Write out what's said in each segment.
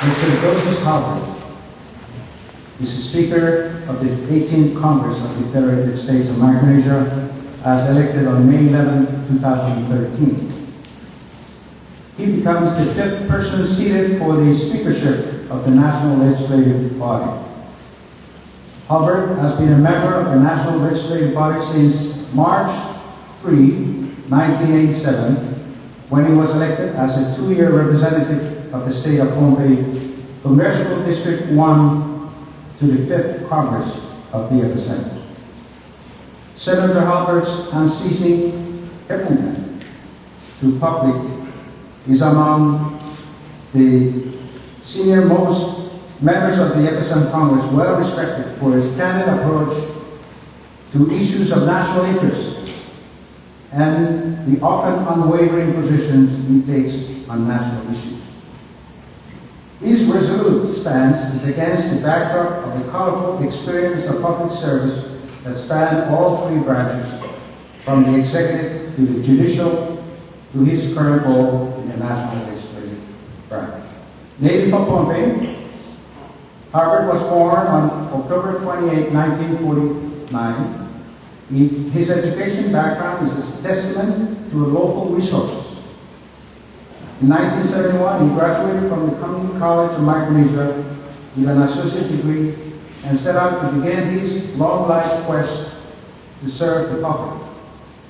Mr. Dohsis Halbert is the Speaker of the 18th Congress of the Federated States of Micronesia as elected on May 11, 2013. He becomes the fifth person seated for the speakership of the National Legislative Body. Halbert has been a member of the National Legislative Body since March 3, 1987, when he was elected as a two-year representative of the state of Pohnpei, Congressional District 1 to the 5th Congress of the Epicenter. Senator Halbert's unceasing commitment to public is among the senior-most members of the FSM Congress, well respected for his candid approach to issues of national interest and the often unwavering positions he takes on national issues. His resolute stance is against the backdrop of the colorful experience of public service that spanned all three branches, from the executive to the judicial to his current role in the National Legislative branch. Native of Pohnpei, Halbert was born on October 28, 1949. His education background is a testament to local resources. In 1971, he graduated from the Community College of Micronesia with an associate degree and set out to begin his long life quest to serve the public.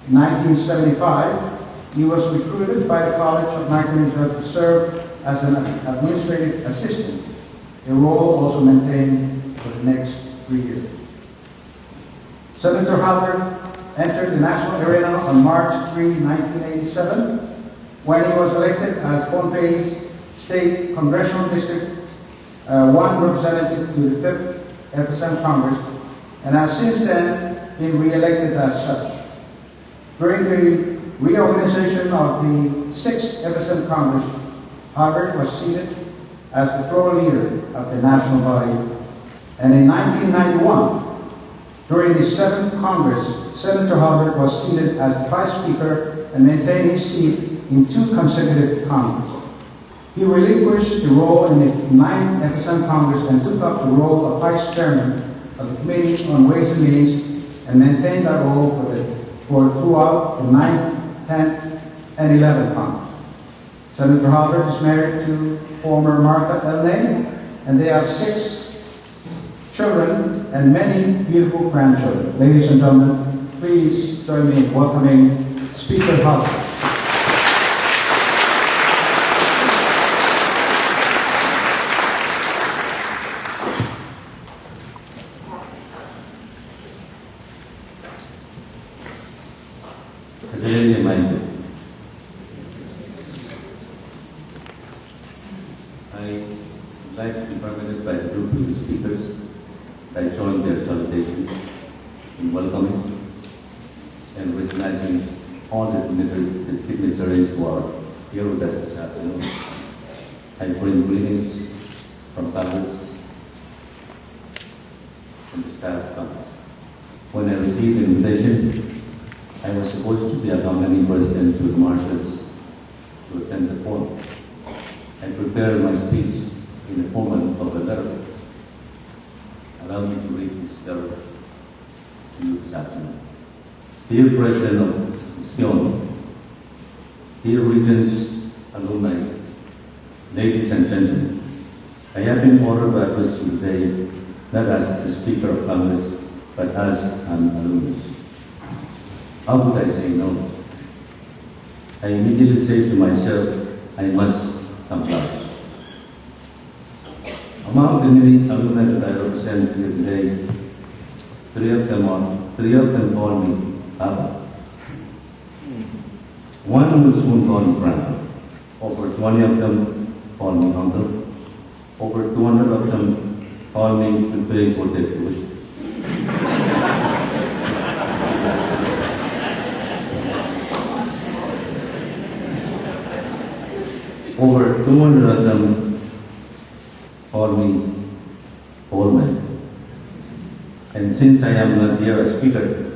In 1975, he was recruited by the College of Micronesia to serve as an administrative assistant, a role also maintained for the next 3 years. Senator Halbert entered the national arena on March 3, 1987, when he was elected as Pohnpei's State Congressional District 1 representative to the 5th FSM Congress, and has since then been re-elected as such. During the reorganization of the 6th FSM Congress, Halbert was seated as the floor leader of the national body, and in 1991, during the 7th Congress, Senator Halbert was seated as the Vice Speaker and maintained his seat in 2 consecutive Congress. He relinquished the role in the 9th FSM Congress and took up the role of Vice Chairman of the Committee on Ways and Means and maintained that role for throughout the 9th, 10th, and 11th Congress. Senator Halbert is married to former Martha L. Ney, and they have 6 children and many beautiful grandchildren. Ladies and gentlemen, please join me in welcoming Speaker Halbert. I'd like to be permitted by the group of the speakers. I join their salutations in welcoming and recognizing all the dignitaries who are here with us this afternoon. I bring greetings from Congress and the staff of Congress. When I received the invitation, I was supposed to be accompanying President to the marshals to attend the forum. I prepared my speech in the form of a letter. Allow me to read this letter to you this afternoon. Dear President of Sion, dear Regents, alumni, ladies and gentlemen, I have been honored to address you today, not as the Speaker of Congress, but as an alumnus. How could I say no? I immediately say to myself, I must comply. Among the many alumni that I represent here today, three of them call me Abba. One will soon call me Grandpa. Over 20 of them call me Uncle. Over 200 of them call me to pay for their tuition. Over 200 of them call me old man. And since I am not here as speaker,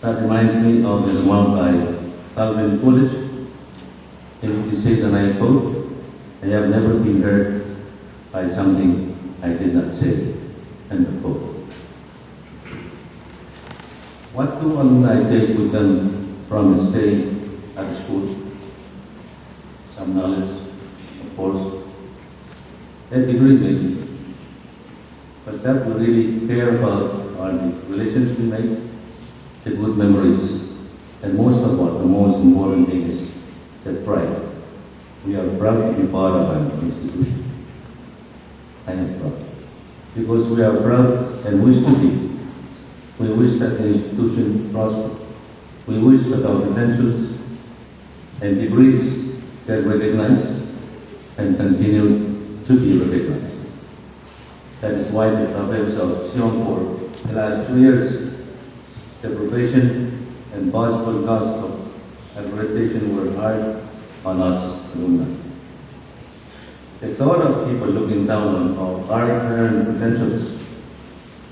that reminds me of the remark by Calvin Coolidge, in which he said, and I quote, I have never been hurt by something I did not say. End of quote. What do alumni take with them from a stay at school? Some knowledge, of course, a degree maybe. But that we really care about are the relations we make, the good memories, and most of all, the most important thing is the pride. We are proud to be part of an institution. I am proud. Because we are proud and wish to be. We wish that the institution prosper. We wish that our credentials and degrees get recognized and continue to be recognized. That is why the travels of Sion for the last 2 years, the probation and possible cost of accreditation were hard on us alumni. The thought of people looking down on our hard-earned credentials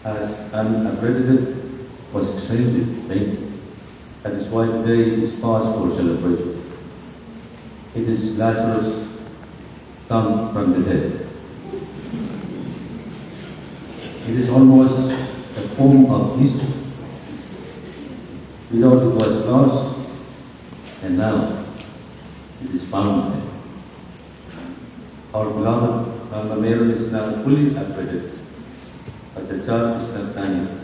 as unaccredited was extremely painful. That is why today is cause for celebration. It is Lazarus come from the dead. It is almost a form of history. We thought it was lost, and now it is found again. Our beloved Alma Mater is now fully accredited, but the job is not done yet.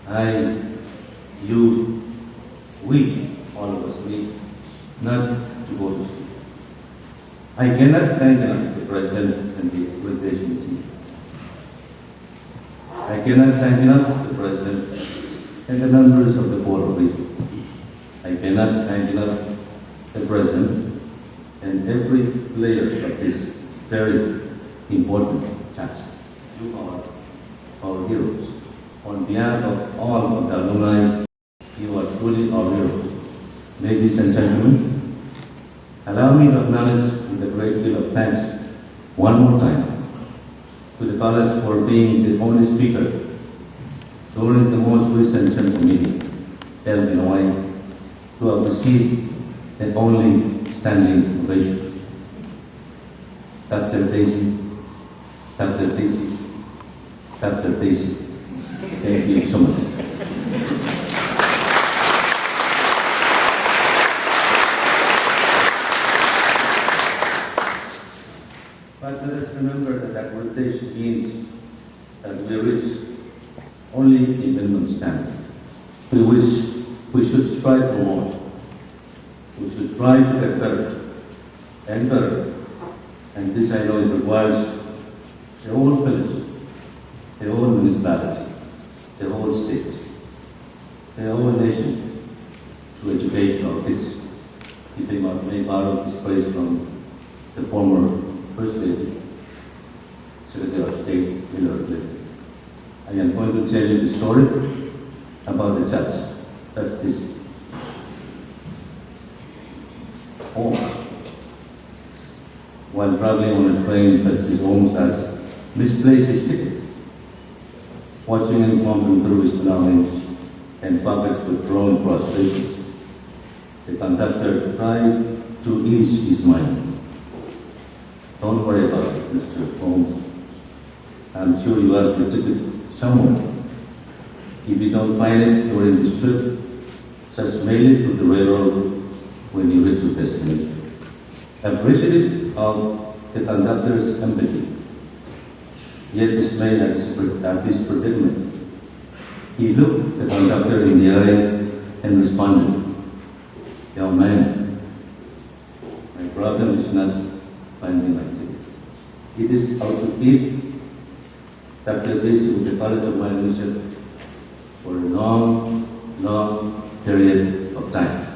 I, you, we, all of us need not to go to sleep. I cannot thank enough the President and the accreditation team. I cannot thank enough the President and the members of the Board of Regents. I cannot thank enough the President and every player of this very important task. You are our heroes. On behalf of all of the alumni, you are truly our heroes. Ladies and gentlemen, allow me to acknowledge with a great deal of thanks one more time to the college for being the only speaker during the most recent general meeting held in Hawaii to have received the only standing ovation. Dr. Dohsis, Dr. Dohsis, Dr. Dohsis. Thank you so much. But let us remember that accreditation means that we reach only a minimum standard. We should strive for more. We should try to get better and better. And this I know it requires the whole village, the whole municipality, the whole state, the whole nation to educate our kids. If I may borrow this phrase from the former First Lady, Secretary of State, Hillary Clinton. I am going to tell you the story about the judge. That's this. While traveling on a train, Justice Holmes has misplaced his ticket. Watching him fumbling through his belongings and pockets with growing frustrations, the conductor tried to ease his mind. Don't worry about it, Mr. Holmes. I'm sure you have your ticket somewhere. If you don't find it during this trip, just mail it to the railroad when you reach your destination. Appreciative of the conductor's empathy, yet dismayed at his predicament, he looked the conductor in the eye and responded, "Young man, my problem is not finding my ticket. It is how to keep Dr. Dohsis with the College of my mission for a long, long period of time."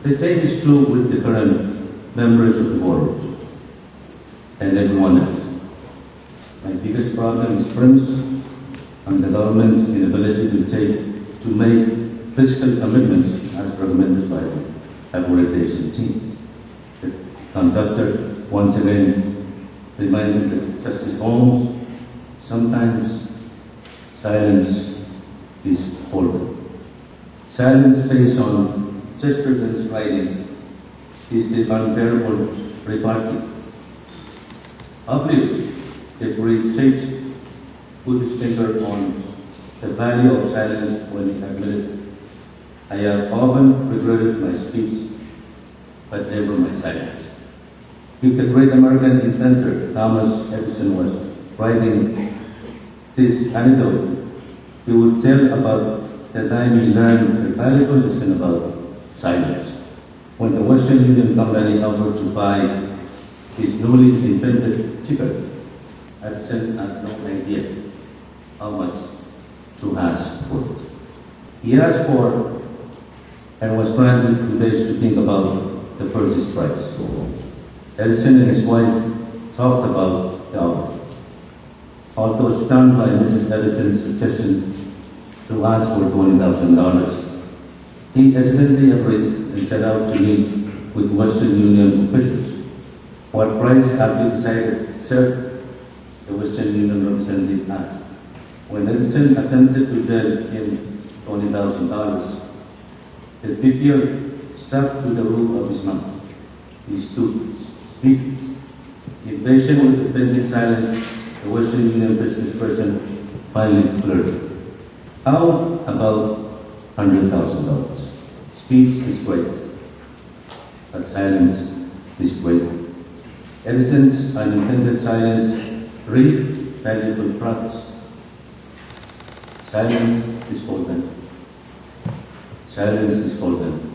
The same is true with the current members of the board and everyone else. My biggest problem is premise on the government's inability to make fiscal commitments as recommended by the accreditation team. The conductor once again reminded that Justice Holmes, sometimes silence is golden. Silence based on Chesterton's writing is the unbearable repartee. Uplifts a great sage put his finger on the value of silence when he admitted, I have often regretted my speech, but never my silence. If the great American inventor Thomas Edison was writing this anecdote, he would tell about the time he learned a valuable lesson about silence. When the Western Union Company offered to buy his newly invented ticker, Edison had no idea how much to ask for it. He asked for and was granted 2 days to think about the purchase price. Edison and his wife talked about the offer. Although stunned by Mrs. Edison's suggestion to ask for $20,000, he hesitantly agreed and set out to meet with Western Union officials. What price have you decided, sir? The Western Union representative asked. When Edison attempted to tell him $20,000, the figure stuck to the roof of his mouth. He stood speechless. Impatient with the pending silence, the Western Union business person finally blurted, how about $100,000? Speech is great, but silence is greater. Edison's unintended silence reaped valuable products. Silence is golden. Silence is golden.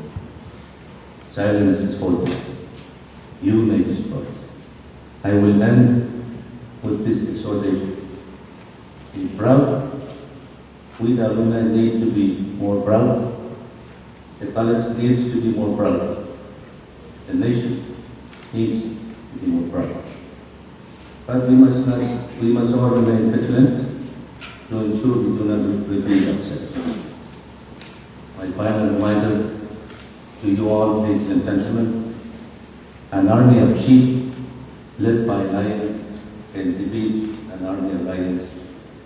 Silence is golden. You may be both. I will end with this exhortation. Be proud. We the alumni need to be more proud. The college needs to be more proud. The nation needs to be more proud. But we must all remain vigilant to ensure we do not repeat ourselves. My final reminder to you all, ladies and gentlemen, an army of sheep led by a lion can defeat an army of lions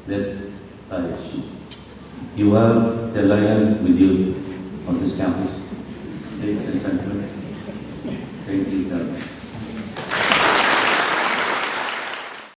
led by a sheep. You have the lion with you on this campus. Ladies and gentlemen, thank you.